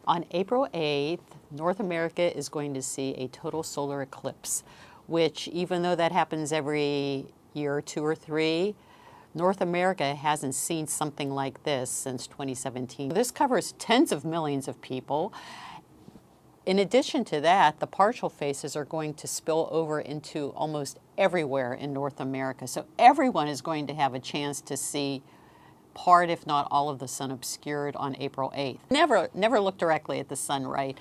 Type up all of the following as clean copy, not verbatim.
On April 8th, North America is going to see a total solar eclipse, which even though that happens every year, 2 or 3, North America hasn't seen something like this since 2017. This covers tens of millions of people. In addition to that, the partial phases are going to spill over into almost everywhere in North America. So everyone is going to have a chance to see part, if not all, of the sun obscured on April 8th. Never look directly at the sun, right?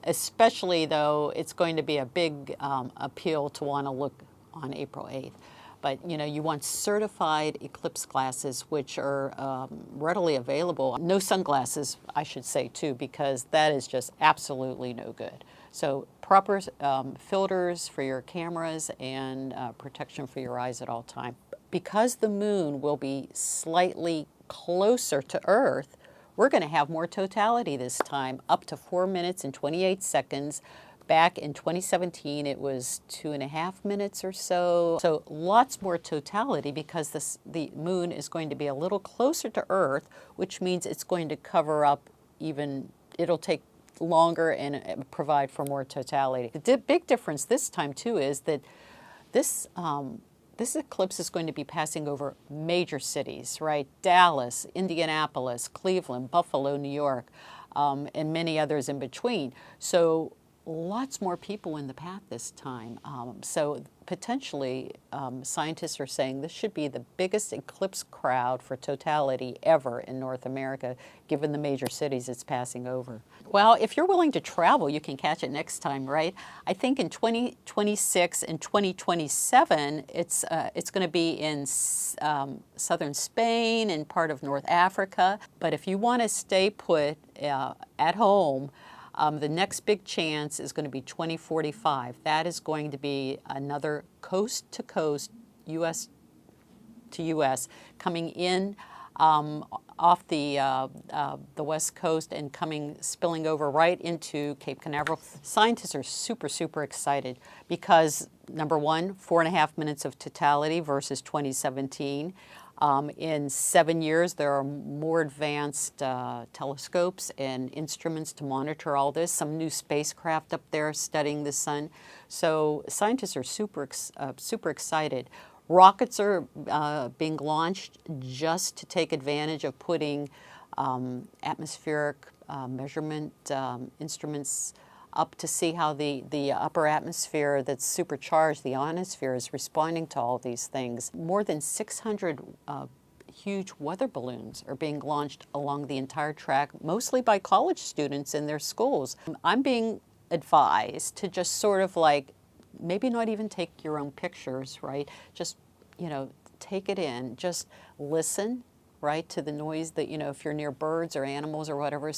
Especially though it's going to be a big appeal to want to look on April 8th. But you want certified eclipse glasses, which are readily available. No sunglasses, I should say too, because that is just absolutely no good. So proper filters for your cameras and protection for your eyes at all times. Because the moon will be slightly closer to Earth, we're going to have more totality this time, up to 4 minutes and 28 seconds. Back in 2017, it was 2.5 minutes or so. So lots more totality because the moon is going to be a little closer to Earth, which means it's going to cover up it'll take longer and provide for more totality. The big difference this time too is that this eclipse is going to be passing over major cities, right? Dallas, Indianapolis, Cleveland, Buffalo, New York, and many others in between. So lots more people in the path this time. So potentially, scientists are saying this should be the biggest eclipse crowd for totality ever in North America, given the major cities it's passing over. Well, if you're willing to travel, you can catch it next time, right? I think in 2026 and 2027, it's going to be in southern Spain and part of North Africa. But if you want to stay put at home, the next big chance is going to be 2045. That is going to be another coast-to-coast, U.S. to U.S. coming in off the West Coast and spilling over right into Cape Canaveral. Scientists are super excited because, number one, 4.5 minutes of totality versus 2017. In 7 years, there are more advanced telescopes and instruments to monitor all this. Some new spacecraft up there studying the sun. So scientists are super excited. Rockets are being launched just to take advantage of putting atmospheric measurement instruments up to see how the upper atmosphere that's supercharged, the ionosphere, is responding to all these things. More than 600 huge weather balloons are being launched along the entire track, mostly by college students in their schools. I'm being advised to just sort of maybe not even take your own pictures, right? Just, take it in. Just listen, right, to the noise that, if you're near birds or animals or whatever,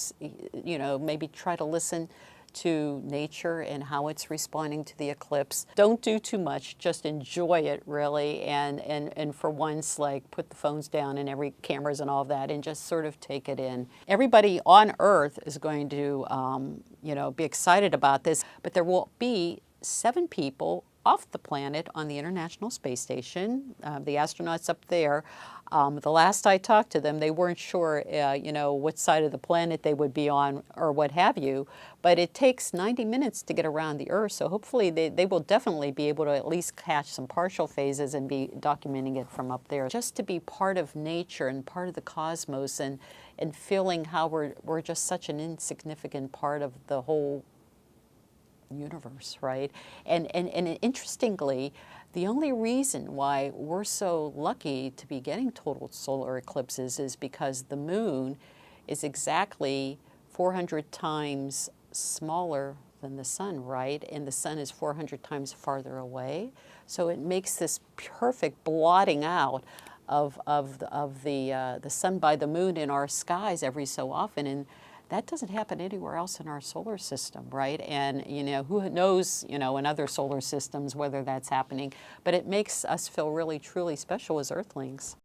maybe try to listen to nature and how it's responding to the eclipse. Don't do too much, just enjoy it really, and for once, put the phones down and cameras and all that, and just sort of take it in. Everybody on Earth is going to, be excited about this, but there will be 7 people off the planet on the International Space Station, the astronauts up there. The last I talked to them, they weren't sure, what side of the planet they would be on or what have you, but it takes 90 minutes to get around the Earth, so hopefully they will definitely be able to at least catch some partial phases and be documenting it from up there. Just to be part of nature and part of the cosmos and feeling how we're just such an insignificant part of the whole universe, right? And interestingly, the only reason why we're so lucky to be getting total solar eclipses is because the moon is exactly 400 times smaller than the sun, right? And the sun is 400 times farther away. So it makes this perfect blotting out of the sun by the moon in our skies every so often. And that doesn't happen anywhere else in our solar system, right? And, who knows, in other solar systems whether that's happening, but it makes us feel really, truly special as Earthlings.